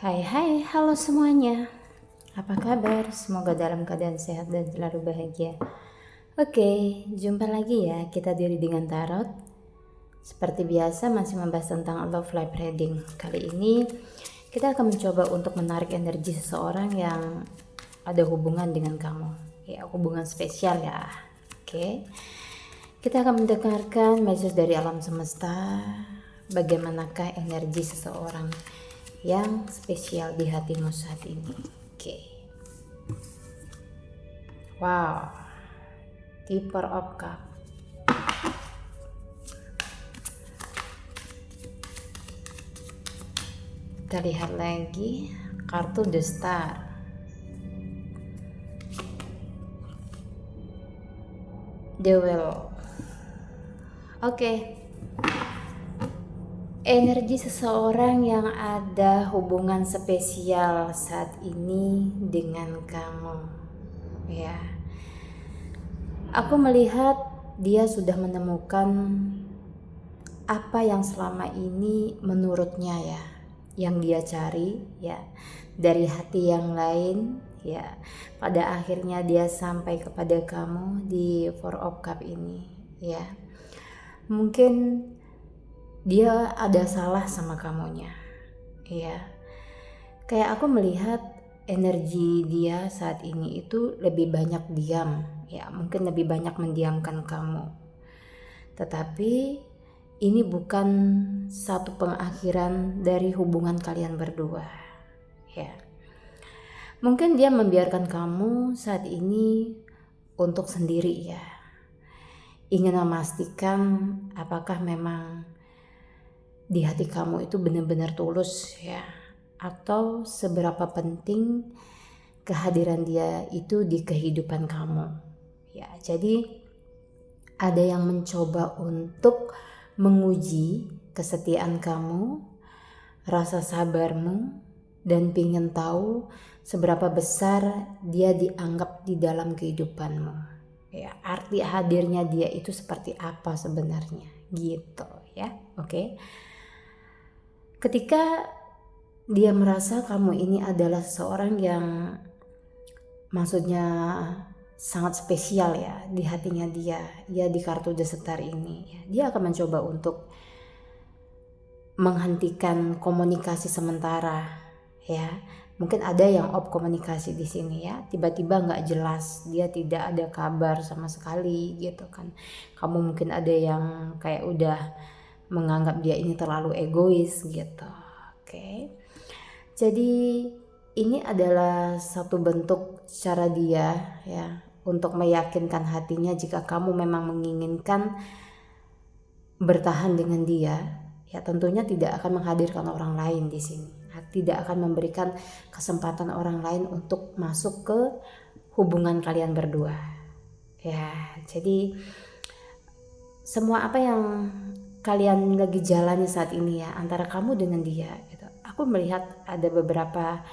Hai hai, halo semuanya. Apa kabar? Semoga dalam keadaan sehat dan selalu bahagia. Oke, jumpa lagi ya kita di Readingan Tarot. Seperti biasa masih membahas tentang love life reading. Kali ini kita akan mencoba untuk menarik energi seseorang yang ada hubungan dengan kamu. Ya, hubungan spesial ya. Oke. Kita akan mendengarkan message dari alam semesta. Bagaimanakah energi seseorang yang spesial di hatimu saat ini? Oke. Wow. Keeper of Cup. Kita lihat lagi kartu The Star. The Wheel. Oke. Energi seseorang yang ada hubungan spesial saat ini dengan kamu. Ya. Aku melihat dia sudah menemukan apa yang selama ini menurutnya ya, yang dia cari ya, dari hati yang lain ya. Pada akhirnya dia sampai kepada kamu di Four of Cup ini ya. Mungkin dia ada salah sama kamunya ya. Kayak aku melihat energi dia saat ini itu lebih banyak diam ya, mungkin lebih banyak mendiamkan kamu. Tetapi ini bukan satu pengakhiran dari hubungan kalian berdua ya. Mungkin dia membiarkan kamu saat ini untuk sendiri ya, ingin memastikan apakah memang di hati kamu itu benar-benar tulus ya, atau seberapa penting kehadiran dia itu di kehidupan kamu ya. Jadi ada yang mencoba untuk menguji kesetiaan kamu, rasa sabarmu, dan pingin tahu seberapa besar dia dianggap di dalam kehidupanmu ya. Arti hadirnya dia itu seperti apa sebenarnya gitu ya. Oke. Ketika dia merasa kamu ini adalah seorang yang maksudnya sangat spesial ya di hatinya dia ya, di kartu The Star ini ya, dia akan mencoba untuk menghentikan komunikasi sementara ya. Mungkin ada yang off komunikasi di sini ya, tiba-tiba nggak jelas, dia tidak ada kabar sama sekali gitu kan. Kamu mungkin ada yang kayak udah menganggap dia ini terlalu egois gitu. Oke. Jadi ini adalah satu bentuk cara dia ya untuk meyakinkan hatinya jika kamu memang menginginkan bertahan dengan dia ya, tentunya tidak akan menghadirkan orang lain di sini. Tidak akan memberikan kesempatan orang lain untuk masuk ke hubungan kalian berdua. Ya, jadi semua apa yang kalian lagi jalani saat ini ya, antara kamu dengan dia gitu. Aku melihat ada beberapa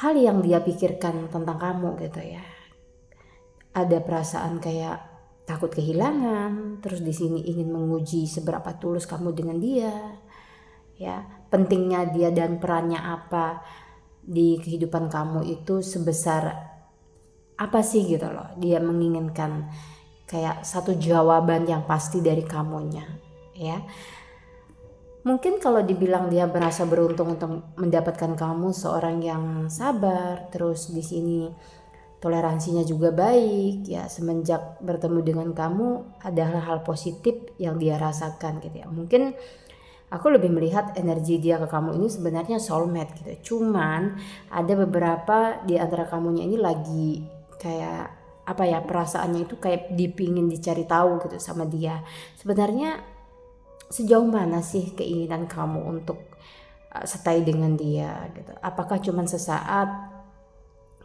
hal yang dia pikirkan tentang kamu gitu ya. Ada perasaan kayak takut kehilangan, terus di sini ingin menguji seberapa tulus kamu dengan dia. Ya, pentingnya dia dan perannya apa di kehidupan kamu itu sebesar apa sih gitu loh. Dia menginginkan kayak satu jawaban yang pasti dari kamunya ya. Mungkin kalau dibilang dia merasa beruntung untuk mendapatkan kamu seorang yang sabar, terus di sini toleransinya juga baik ya, semenjak bertemu dengan kamu adalah hal positif yang dia rasakan gitu ya. Mungkin aku lebih melihat energi dia ke kamu ini sebenarnya soulmate gitu. Cuman ada beberapa di antara kamunya ini lagi kayak apa ya, perasaannya itu kayak dipingin dicari tahu gitu sama dia. Sebenarnya sejauh mana sih keinginan kamu untuk stay dengan dia gitu. Apakah cuman sesaat?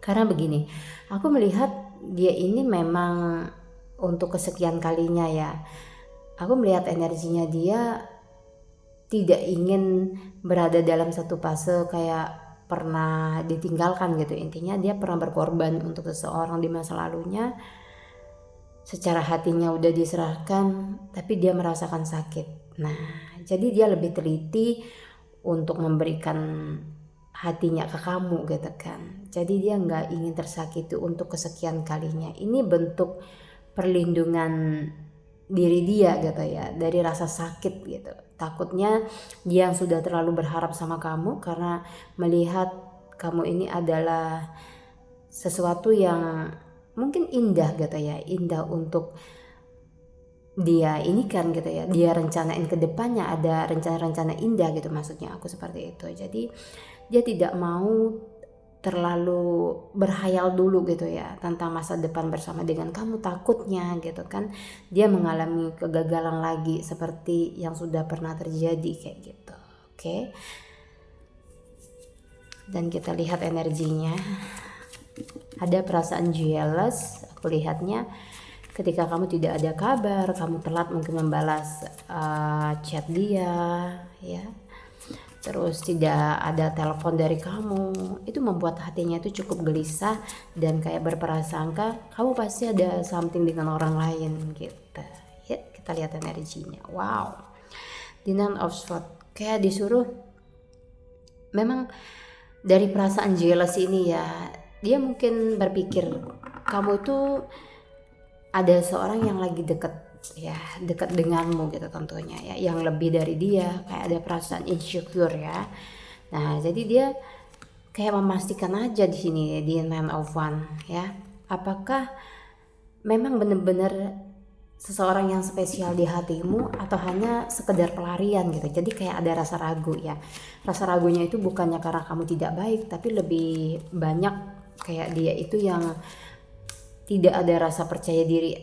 Karena begini, aku melihat dia ini memang untuk kesekian kalinya ya. Aku melihat energinya dia tidak ingin berada dalam satu fase kayak pernah ditinggalkan gitu. Intinya dia pernah berkorban untuk seseorang di masa lalunya, secara hatinya udah diserahkan tapi dia merasakan sakit. Nah, jadi dia lebih teliti untuk memberikan hatinya ke kamu gitu kan. Jadi dia nggak ingin tersakiti untuk kesekian kalinya. Ini bentuk perlindungan diri dia gitu ya, dari rasa sakit gitu. Takutnya dia yang sudah terlalu berharap sama kamu karena melihat kamu ini adalah sesuatu yang mungkin indah gitu ya, indah untuk dia ini kan gitu ya, dia rencanain ke depannya, ada rencana-rencana indah gitu, maksudnya aku seperti itu. Jadi dia tidak mau terlalu berhayal dulu gitu ya tentang masa depan bersama dengan kamu, takutnya gitu kan dia mengalami kegagalan lagi seperti yang sudah pernah terjadi kayak gitu. Oke. Dan kita lihat energinya, ada perasaan jealous, aku lihatnya ketika kamu tidak ada kabar, kamu telat mungkin membalas chat dia ya, terus tidak ada telepon dari kamu, itu membuat hatinya itu cukup gelisah dan kayak berprasangka kamu pasti ada something dengan orang lain gitu ya. Kita lihat energinya. Wow, the Nine of Swords, kayak disuruh memang dari perasaan jealous ini ya, dia mungkin berpikir kamu tuh ada seorang yang lagi dekat ya, dekat denganmu gitu tentunya ya, yang lebih dari dia, kayak ada perasaan insecure ya. Nah jadi dia kayak memastikan aja di sini di Nine of Wands ya, apakah memang benar-benar seseorang yang spesial di hatimu atau hanya sekedar pelarian gitu. Jadi kayak ada rasa ragu ya, rasa ragunya itu bukannya karena kamu tidak baik, tapi lebih banyak kayak dia itu yang tidak ada rasa percaya diri,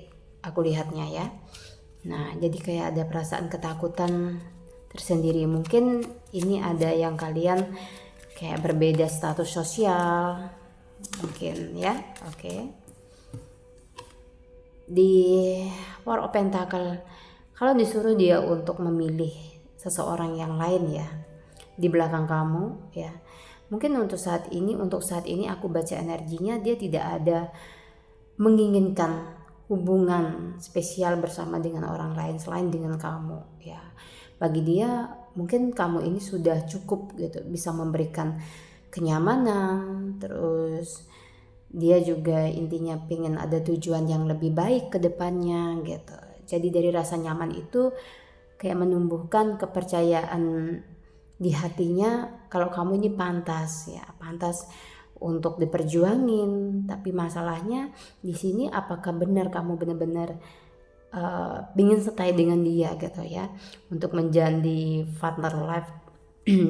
aku lihatnya ya. Nah jadi kayak ada perasaan ketakutan tersendiri. Mungkin ini ada yang kalian kayak berbeda status sosial mungkin ya. Oke. Di Four of Pentacle, kalau disuruh dia untuk memilih seseorang yang lain ya di belakang kamu ya, mungkin untuk saat ini aku baca energinya dia tidak ada menginginkan hubungan spesial bersama dengan orang lain selain dengan kamu ya. Bagi dia mungkin kamu ini sudah cukup gitu, bisa memberikan kenyamanan, terus dia juga intinya pengen ada tujuan yang lebih baik ke depannya gitu. Jadi dari rasa nyaman itu kayak menumbuhkan kepercayaan di hatinya kalau kamu ini pantas ya, pantas untuk diperjuangin. Tapi masalahnya di sini apakah benar kamu benar-benar ingin stay dengan dia gitu ya, untuk menjadi partner life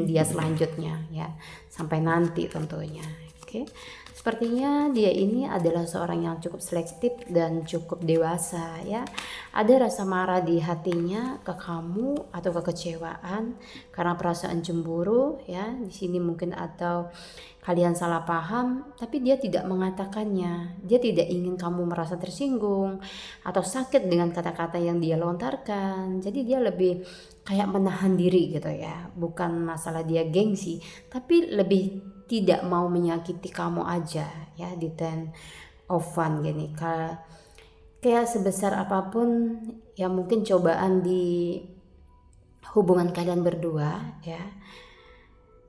dia selanjutnya ya, sampai nanti tentunya. Oke. Sepertinya dia ini adalah seorang yang cukup selektif dan cukup dewasa ya. Ada rasa marah di hatinya ke kamu atau kekecewaan karena perasaan cemburu ya. Di sini mungkin atau kalian salah paham, tapi dia tidak mengatakannya. Dia tidak ingin kamu merasa tersinggung atau sakit dengan kata-kata yang dia lontarkan. Jadi dia lebih kayak menahan diri gitu ya. Bukan masalah dia gengsi, tapi lebih tidak mau menyakiti kamu aja ya di Ten of Wands gini. Kayak sebesar apapun yang mungkin cobaan di hubungan kalian berdua ya,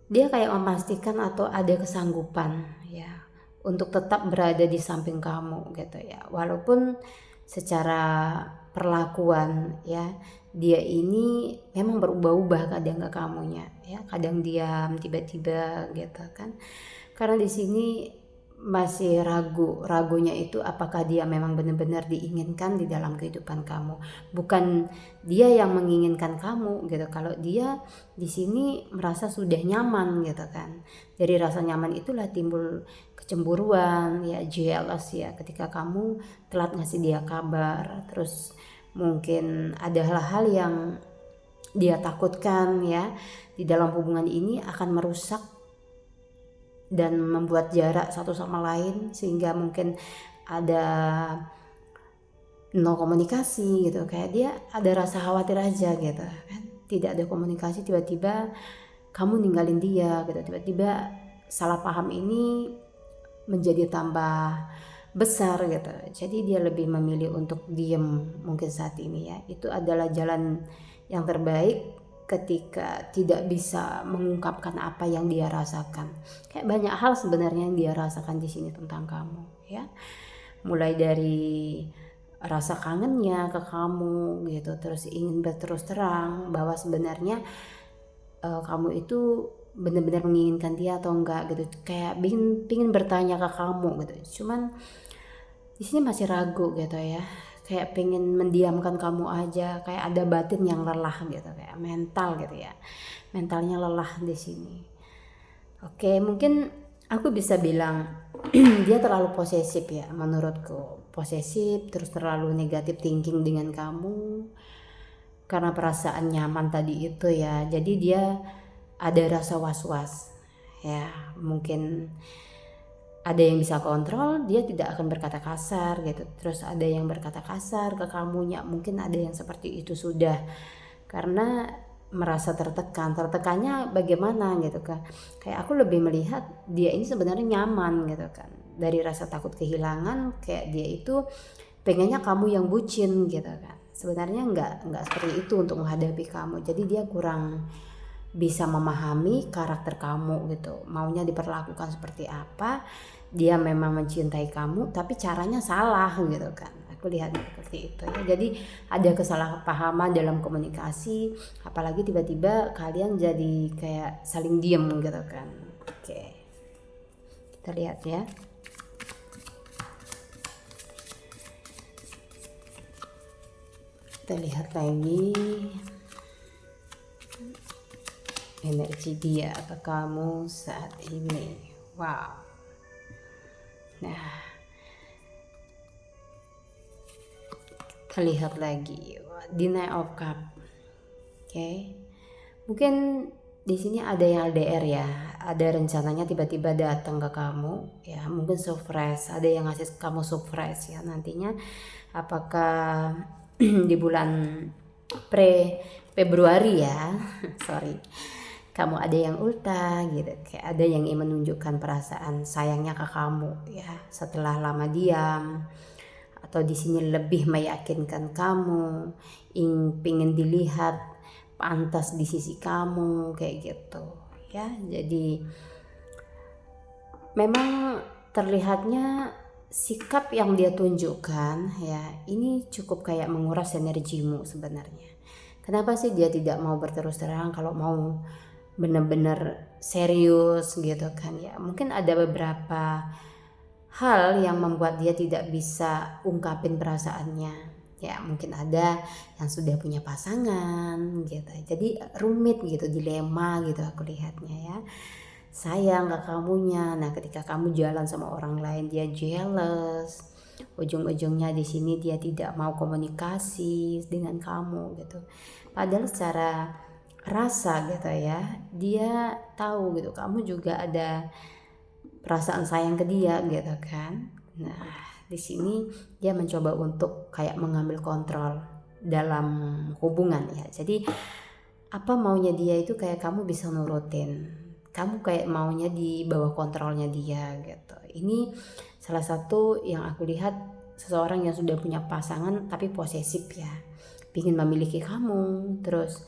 dia kayak memastikan atau ada kesanggupan ya untuk tetap berada di samping kamu gitu ya, walaupun secara perlakuan ya dia ini memang berubah-ubah kadang ke kamunya ya, kadang diam tiba-tiba gitu kan, karena di sini masih ragunya itu apakah dia memang benar-benar diinginkan di dalam kehidupan kamu, bukan dia yang menginginkan kamu gitu. Kalau dia di sini merasa sudah nyaman gitu kan, dari rasa nyaman itulah timbul kecemburuan ya, jealous ya, ketika kamu telat ngasih dia kabar. Terus mungkin ada hal-hal yang dia takutkan ya di dalam hubungan ini akan merusak dan membuat jarak satu sama lain, sehingga mungkin ada no komunikasi gitu. Kayak dia ada rasa khawatir aja gitu kan, tidak ada komunikasi, tiba-tiba kamu ninggalin dia gitu, tiba-tiba salah paham ini menjadi tambah besar gitu. Jadi dia lebih memilih untuk diem mungkin saat ini ya. Itu adalah jalan yang terbaik ketika tidak bisa mengungkapkan apa yang dia rasakan. Kayak banyak hal sebenarnya yang dia rasakan di sini tentang kamu, ya. Mulai dari rasa kangennya ke kamu gitu, terus ingin berterus terang bahwa sebenarnya kamu itu benar-benar menginginkan dia atau enggak gitu, kayak pingin bertanya ke kamu gitu. Cuman di sini masih ragu gitu ya, kayak pengen mendiamkan kamu aja, kayak ada batin yang lelah gitu, kayak mental gitu ya, mentalnya lelah di sini. Oke, mungkin aku bisa bilang dia terlalu posesif ya, menurutku posesif, terus terlalu negatif thinking dengan kamu karena perasaan nyaman tadi itu ya. Jadi dia ada rasa was-was ya, mungkin ada yang bisa kontrol, dia tidak akan berkata kasar gitu. Terus ada yang berkata kasar ke kamunya, mungkin ada yang seperti itu sudah karena merasa tertekannya bagaimana gitu kan. Kayak aku lebih melihat dia ini sebenarnya nyaman gitu kan, dari rasa takut kehilangan, kayak dia itu pengennya kamu yang bucin gitu kan. Sebenarnya nggak seperti itu untuk menghadapi kamu. Jadi dia kurang bisa memahami karakter kamu gitu, maunya diperlakukan seperti apa. Dia memang mencintai kamu tapi caranya salah gitu kan, aku lihat seperti itu ya. Jadi ada kesalahpahaman dalam komunikasi, apalagi tiba-tiba kalian jadi kayak saling diem gitu kan. Oke, kita lihat ya. Kita lihat lagi energi dia ke kamu saat ini. Wow. Nah, kita lihat lagi Nine of Cup. Oke. Mungkin di sini ada yang LDR ya, ada rencananya tiba-tiba datang ke kamu ya, mungkin surprise, ada yang ngasih kamu surprise ya nantinya. Apakah di bulan Februari ya sorry, kamu ada yang ulta gitu, kayak ada yang ingin menunjukkan perasaan sayangnya ke kamu ya setelah lama diam, atau di sini lebih meyakinkan kamu, ingin dilihat pantas di sisi kamu kayak gitu ya. Jadi memang terlihatnya sikap yang dia tunjukkan ya ini cukup kayak menguras energimu sebenarnya. Kenapa sih dia tidak mau berterus terang kalau mau benar-benar serius gitu kan ya. Mungkin ada beberapa hal yang membuat dia tidak bisa ungkapin perasaannya ya, mungkin ada yang sudah punya pasangan gitu, jadi rumit gitu, dilema gitu aku lihatnya ya. Sayang ke kamunya, nah ketika kamu jalan sama orang lain dia jealous, ujung-ujungnya di sini dia tidak mau komunikasi dengan kamu gitu. Padahal secara rasa gitu ya, dia tahu gitu kamu juga ada perasaan sayang ke dia gitu kan. Nah, di sini dia mencoba untuk kayak mengambil kontrol dalam hubungan ya. Jadi apa maunya dia itu kayak kamu bisa nurutin. Kamu kayak maunya di bawah kontrolnya dia gitu. Ini salah satu yang aku lihat seseorang yang sudah punya pasangan tapi posesif ya. Pingin memiliki kamu, terus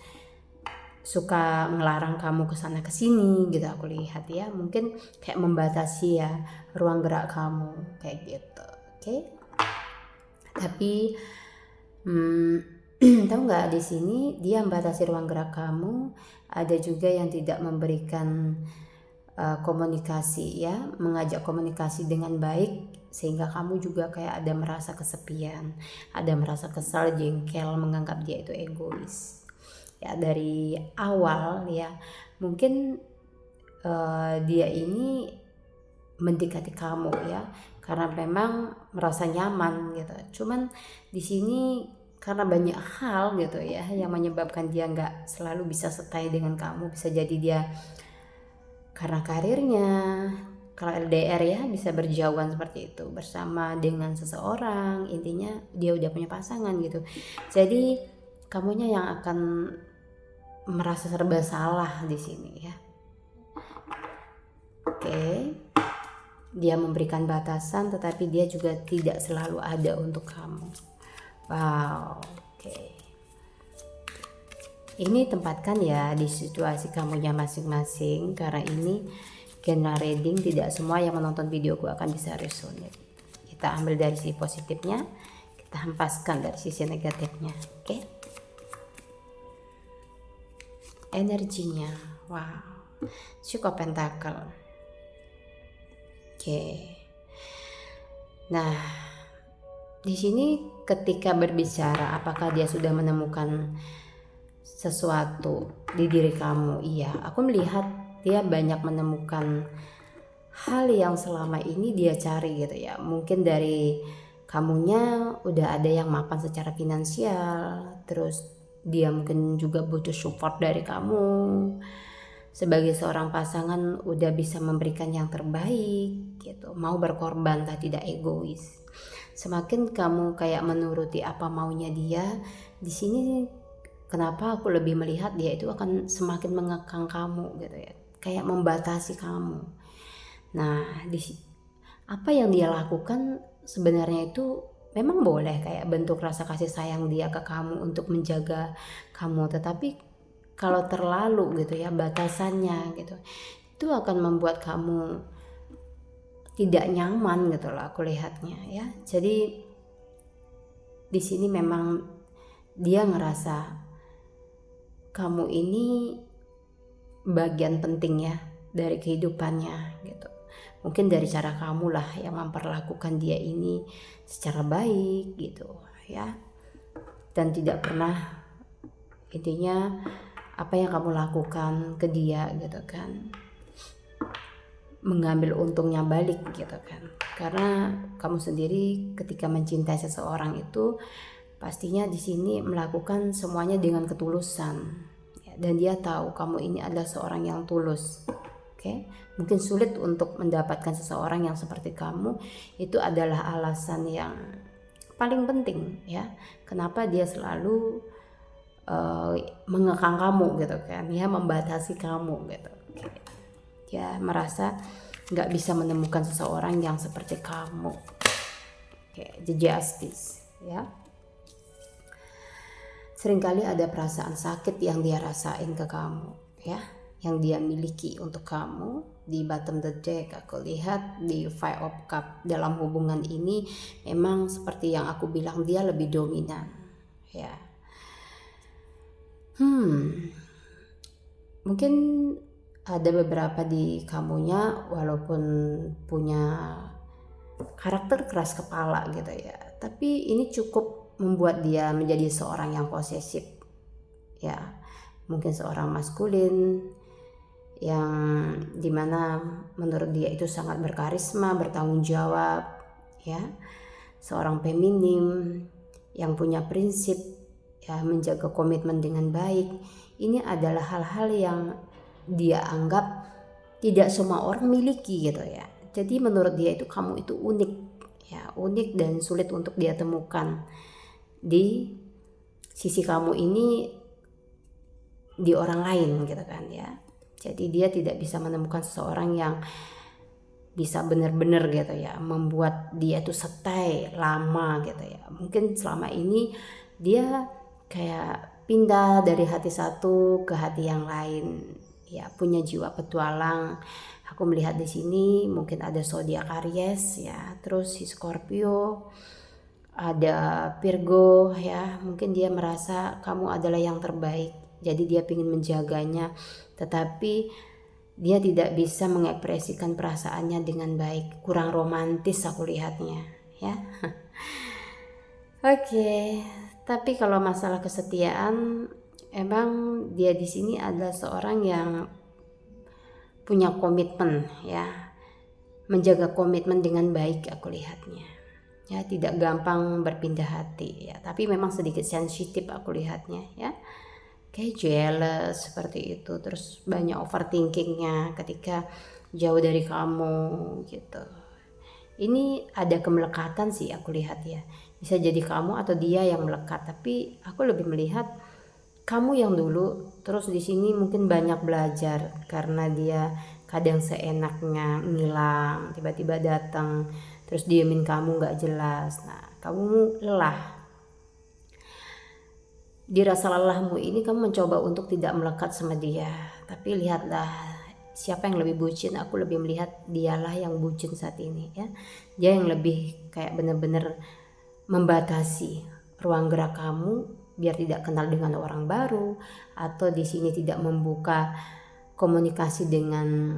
suka ngelarang kamu kesana kesini gitu aku lihat ya. Mungkin kayak membatasi ya ruang gerak kamu kayak gitu. Oke. Tapi tahu nggak, di sini dia membatasi ruang gerak kamu. Ada juga yang tidak memberikan komunikasi ya, mengajak komunikasi dengan baik, sehingga kamu juga kayak ada merasa kesepian, ada merasa kesal, jengkel, menganggap dia itu egois ya dari awal ya. Mungkin dia ini mendekati kamu ya karena memang merasa nyaman gitu. Cuman di sini karena banyak hal gitu ya yang menyebabkan dia nggak selalu bisa stay dengan kamu. Bisa jadi dia karena karirnya, kalau LDR ya bisa berjauhan seperti itu bersama dengan seseorang, intinya dia udah punya pasangan gitu. Jadi kamunya yang akan merasa serba salah di sini ya. Oke. Dia memberikan batasan tetapi dia juga tidak selalu ada untuk kamu. Wow, oke. Ini tempatkan ya di situasi kamunya masing-masing, karena ini general reading, tidak semua yang menonton videoku akan bisa resonate. Kita ambil dari sisi positifnya, kita hempaskan dari sisi negatifnya. Oke, energinya, wow, cukup pentakel. Oke, nah di sini ketika berbicara apakah dia sudah menemukan sesuatu di diri kamu, iya, aku melihat dia banyak menemukan hal yang selama ini dia cari gitu ya. Mungkin dari kamunya udah ada yang mapan secara finansial, terus dia mungkin juga butuh support dari kamu. Sebagai seorang pasangan udah bisa memberikan yang terbaik gitu, mau berkorban lah, tidak egois. Semakin kamu kayak menuruti apa maunya dia, di sini kenapa aku lebih melihat dia itu akan semakin mengekang kamu gitu ya, kayak membatasi kamu. Nah, apa yang dia lakukan sebenarnya itu memang boleh kayak bentuk rasa kasih sayang dia ke kamu untuk menjaga kamu, tetapi kalau terlalu gitu ya batasannya gitu, itu akan membuat kamu tidak nyaman gitu loh aku lihatnya ya. Jadi di sini memang dia ngerasa kamu ini bagian penting ya dari kehidupannya gitu. Mungkin dari cara kamu lah yang memperlakukan dia ini secara baik gitu ya, dan tidak pernah, intinya apa yang kamu lakukan ke dia gitu kan, mengambil untungnya balik gitu kan. Karena kamu sendiri ketika mencintai seseorang itu pastinya di sini melakukan semuanya dengan ketulusan ya, dan dia tahu kamu ini adalah seorang yang tulus. Oke, mungkin sulit untuk mendapatkan seseorang yang seperti kamu, itu adalah alasan yang paling penting ya, kenapa dia selalu mengekang kamu gitu kan ya, membatasi kamu gitu. Oke. Dia merasa nggak bisa menemukan seseorang yang seperti kamu. Oke, the justice ya. Seringkali ada perasaan sakit yang dia rasain ke kamu ya, yang dia miliki untuk kamu. Di bottom the deck aku lihat di Five of Cup, dalam hubungan ini memang seperti yang aku bilang dia lebih dominan ya. Mungkin ada beberapa di kamunya walaupun punya karakter keras kepala gitu ya, tapi ini cukup membuat dia menjadi seorang yang posesif ya. Mungkin seorang maskulin yang dimana menurut dia itu sangat berkarisma, bertanggung jawab ya, seorang feminim yang punya prinsip ya, menjaga komitmen dengan baik. Ini adalah hal-hal yang dia anggap tidak semua orang miliki gitu ya. Jadi menurut dia itu kamu itu unik ya, unik dan sulit untuk dia temukan di sisi kamu ini di orang lain gitu kan ya. Jadi dia tidak bisa menemukan seseorang yang bisa benar-benar gitu ya membuat dia tuh stay lama gitu ya. Mungkin selama ini dia kayak pindah dari hati satu ke hati yang lain ya, punya jiwa petualang. Aku melihat di sini mungkin ada zodiak Aries ya, terus si Scorpio, ada Virgo ya. Mungkin dia merasa kamu adalah yang terbaik, jadi dia ingin menjaganya, tetapi dia tidak bisa mengekspresikan perasaannya dengan baik, kurang romantis aku lihatnya ya. Oke, tapi kalau masalah kesetiaan, emang dia di sini adalah seorang yang punya komitmen ya, menjaga komitmen dengan baik aku lihatnya ya, tidak gampang berpindah hati ya, tapi memang sedikit sensitif aku lihatnya ya, kayak jealous seperti itu, terus banyak overthinkingnya ketika jauh dari kamu gitu. Ini ada kemelekatan sih aku lihat ya, bisa jadi kamu atau dia yang melekat, tapi aku lebih melihat kamu yang dulu. Terus di sini mungkin banyak belajar karena dia kadang seenaknya ngilang, tiba-tiba datang terus diemin kamu nggak jelas. Nah, kamu lelah. dirasa lelahmu ini kamu mencoba untuk tidak melekat sama dia. Tapi lihatlah siapa yang lebih bucin. Aku lebih melihat dialah yang bucin saat ini ya. Dia yang lebih kayak benar-benar membatasi ruang gerak kamu biar tidak kenal dengan orang baru, atau di sini tidak membuka komunikasi dengan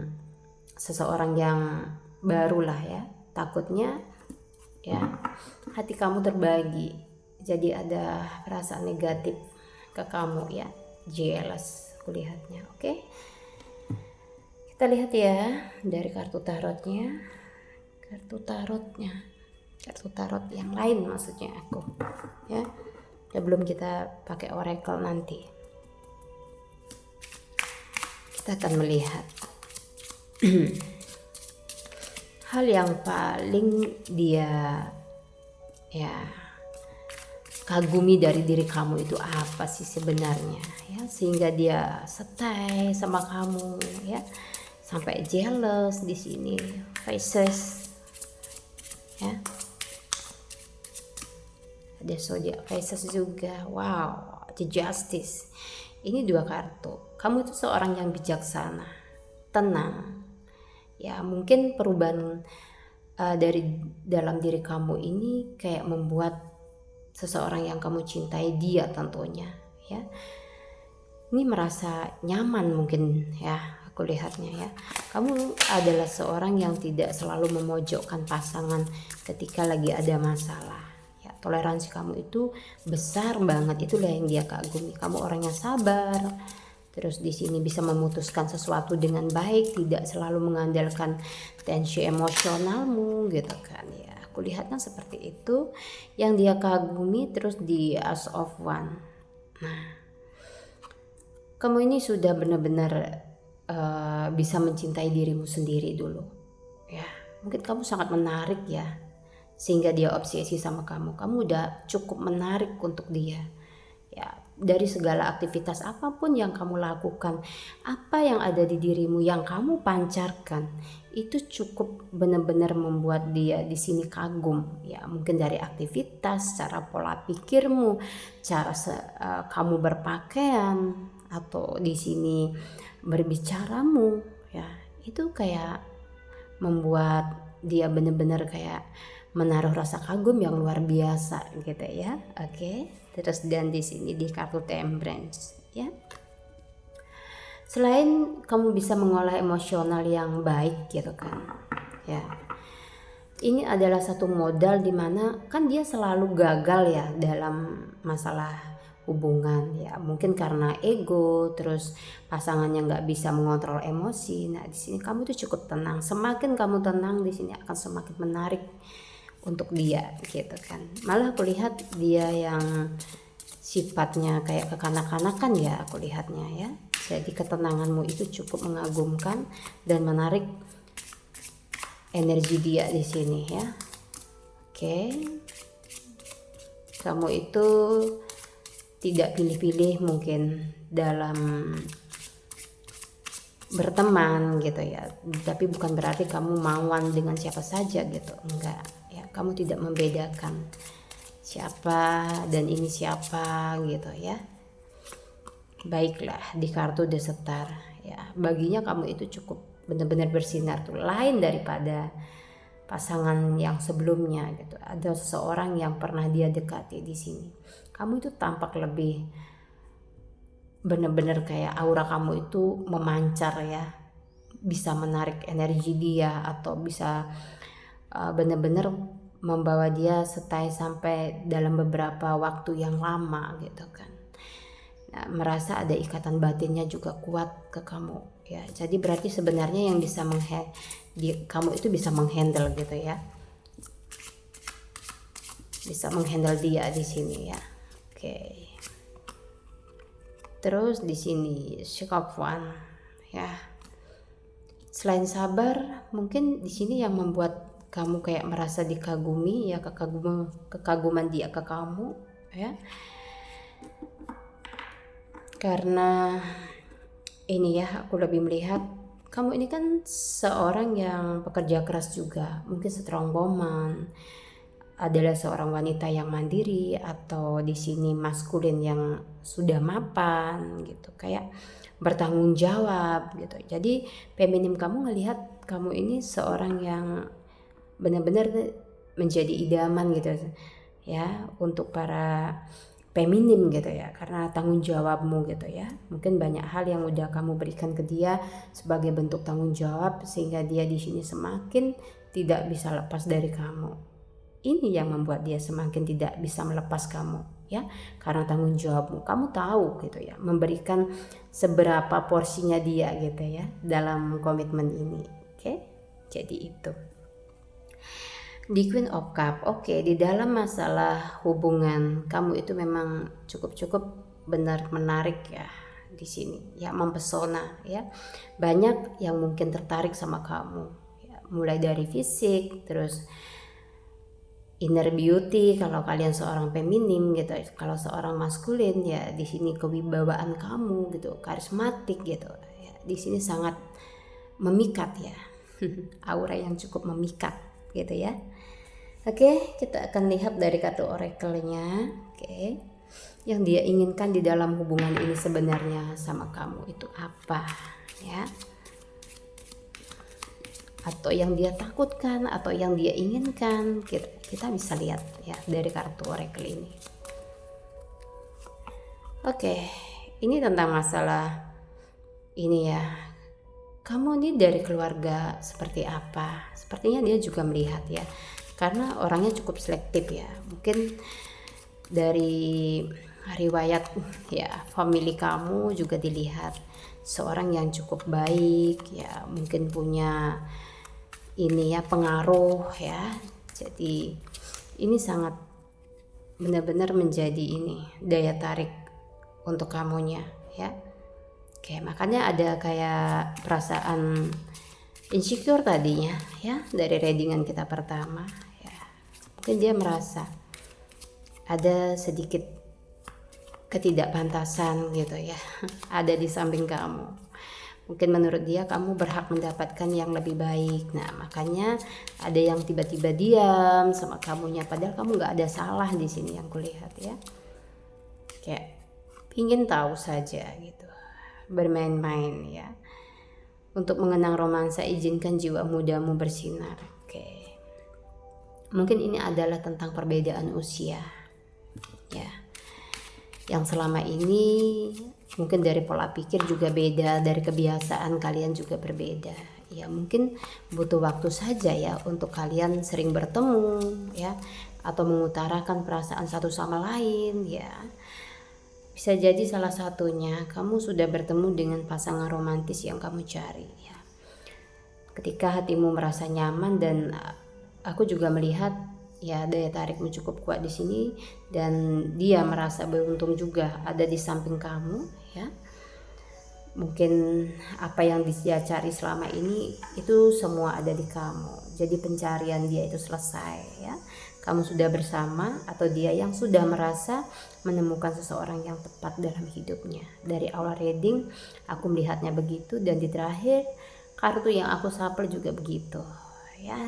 seseorang yang baru lah ya. Takutnya ya hati kamu terbagi, jadi ada perasaan negatif ke kamu ya, jealous aku lihatnya. Oke, kita lihat ya dari kartu tarotnya, kartu tarot yang lain maksudnya aku ya, sebelum kita pakai oracle nanti kita akan melihat hal yang paling dia ya kagumi dari diri kamu itu apa sih sebenarnya ya, sehingga dia stay sama kamu ya, sampai jealous. Di sini faces ya, ada zodiac faces juga. Wow, the justice. Ini dua kartu. Kamu itu seorang yang bijaksana, tenang ya. Mungkin perubahan dari dalam diri kamu ini kayak membuat seseorang yang kamu cintai, dia tentunya ya, ini merasa nyaman mungkin ya, aku lihatnya ya. Kamu adalah seorang yang tidak selalu memojokkan pasangan ketika lagi ada masalah ya. Toleransi kamu itu besar banget, itulah yang dia kagumi. Kamu orang yang sabar, terus di sini bisa memutuskan sesuatu dengan baik, tidak selalu mengandalkan tensi emosionalmu gitu kan ya. Aku lihatnya seperti itu yang dia kagumi. Terus di As of One, nah kamu ini sudah benar-benar bisa mencintai dirimu sendiri dulu ya. Mungkin kamu sangat menarik ya, sehingga dia obsesi sama kamu. Kamu udah cukup menarik untuk dia ya. Dari segala aktivitas apapun yang kamu lakukan, apa yang ada di dirimu yang kamu pancarkan, itu cukup benar-benar membuat dia di sini kagum ya. Mungkin dari aktivitas, cara pola pikirmu, cara kamu berpakaian, atau di sini berbicaramu ya, itu kayak membuat dia benar-benar kayak menaruh rasa kagum yang luar biasa gitu ya. Oke. Terus dan di sini di kartu Temperance ya. Selain kamu bisa mengolah emosional yang baik gitu kan ya, ini adalah satu modal dimana kan dia selalu gagal ya dalam masalah hubungan ya. Mungkin karena ego, terus pasangannya nggak bisa mengontrol emosi. Nah di sini kamu tuh cukup tenang. Semakin kamu tenang di sini akan semakin menarik untuk dia gitu kan. Malah aku lihat dia yang sifatnya kayak kekanak-kanakan ya, aku lihatnya ya. Jadi ketenanganmu itu cukup mengagumkan dan menarik energi dia di sini ya. Oke, kamu itu tidak pilih-pilih mungkin dalam berteman gitu ya, tapi bukan berarti kamu mauan dengan siapa saja gitu, enggak ya. Kamu tidak membedakan siapa dan ini siapa gitu ya. Baiklah, di kartu The Star ya, baginya kamu itu cukup benar-benar bersinar tuh, lain daripada pasangan yang sebelumnya gitu. Ada seseorang yang pernah dia dekati di sini. Kamu itu tampak lebih benar-benar kayak aura kamu itu memancar ya, bisa menarik energi dia, atau bisa benar-benar membawa dia stay sampai dalam beberapa waktu yang lama gitu kan. Nah, merasa ada ikatan batinnya juga kuat ke kamu ya. Jadi berarti sebenarnya yang bisa kamu itu bisa menghandle gitu ya, bisa menghandle dia di sini ya. Oke. Terus di sini Shake One ya. Selain sabar, mungkin di sini yang membuat kamu kayak merasa dikagumi ya, kekaguman dia ke kamu ya. Karena ini ya, aku lebih melihat kamu ini kan seorang yang pekerja keras juga, mungkin strong woman, adalah seorang wanita yang mandiri, atau di sini maskulin yang sudah mapan gitu, kayak bertanggung jawab gitu. Jadi feminim kamu ngelihat kamu ini seorang yang benar-benar menjadi idaman gitu ya untuk para feminim gitu ya, karena tanggung jawabmu gitu ya. Mungkin banyak hal yang udah kamu berikan ke dia sebagai bentuk tanggung jawab, sehingga dia di sini semakin tidak bisa lepas dari kamu. Ini yang membuat dia semakin tidak bisa melepas kamu ya, karena tanggung jawabmu. Kamu tahu gitu ya, memberikan seberapa porsinya dia gitu ya dalam komitmen ini. Oke, jadi itu di Queen of Cup. Oke, di dalam masalah hubungan kamu itu memang cukup benar menarik ya di sini ya, mempesona ya. Banyak yang mungkin tertarik sama kamu ya, mulai dari fisik, terus inner beauty kalau kalian seorang feminim gitu. Kalau seorang maskulin ya di sini kewibawaan kamu gitu, karismatik gitu ya. Di sini sangat memikat ya. Aura yang cukup memikat gitu ya. Oke, kita akan lihat dari kartu oracle-nya. Oke. Yang dia inginkan di dalam hubungan ini sebenarnya sama kamu itu apa ya? Atau yang dia takutkan, atau yang dia inginkan, kita bisa lihat ya dari kartu oracle ini. Oke, ini tentang masalah ini ya, kamu nih dari keluarga seperti apa. Sepertinya dia juga melihat ya, karena orangnya cukup selektif ya. Mungkin dari riwayat ya family kamu juga dilihat seorang yang cukup baik ya, mungkin punya ini ya pengaruh ya. Jadi ini sangat benar-benar menjadi ini daya tarik untuk kamunya ya. Oke, makanya ada kayak perasaan insecure tadinya ya dari readingan kita pertama ya. Mungkin dia merasa ada sedikit ketidakpantasan gitu ya ada di samping kamu. Mungkin menurut dia kamu berhak mendapatkan yang lebih baik. Nah, makanya ada yang tiba-tiba diam sama kamunya, padahal kamu nggak ada salah di sini yang kulihat ya. Kayak pingin tahu saja gitu, bermain-main ya. Untuk mengenang romansa, izinkan jiwa mudamu bersinar. Oke. Mungkin ini adalah tentang perbedaan usia ya. Yang selama ini mungkin dari pola pikir juga beda, dari kebiasaan kalian juga berbeda ya. Mungkin butuh waktu saja ya untuk kalian sering bertemu ya, atau mengutarakan perasaan satu sama lain ya. Bisa jadi salah satunya kamu sudah bertemu dengan pasangan romantis yang kamu cari ya. Ketika hatimu merasa nyaman, dan aku juga melihat ya daya tarikmu cukup kuat di sini, dan dia merasa beruntung juga ada di samping kamu ya. Mungkin apa yang dia cari selama ini itu semua ada di kamu. Jadi pencarian dia itu selesai ya. Kamu sudah bersama, atau dia yang sudah merasa menemukan seseorang yang tepat dalam hidupnya. Dari awal reading aku melihatnya begitu, dan di terakhir kartu yang aku shuffle juga begitu ya.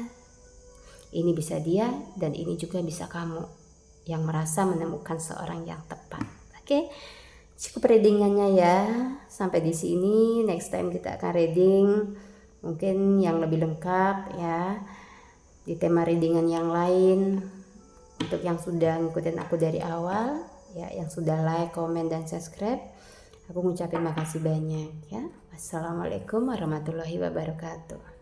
Ini bisa dia, dan ini juga bisa kamu yang merasa menemukan seorang yang tepat. Oke, cukup readingannya ya. Sampai di sini. Next time kita akan reading mungkin yang lebih lengkap ya, di tema readingan yang lain. Untuk yang sudah ngikutin aku dari awal ya, yang sudah like, comment, dan subscribe, aku ngucapin makasih banyak ya. Wassalamualaikum warahmatullahi wabarakatuh.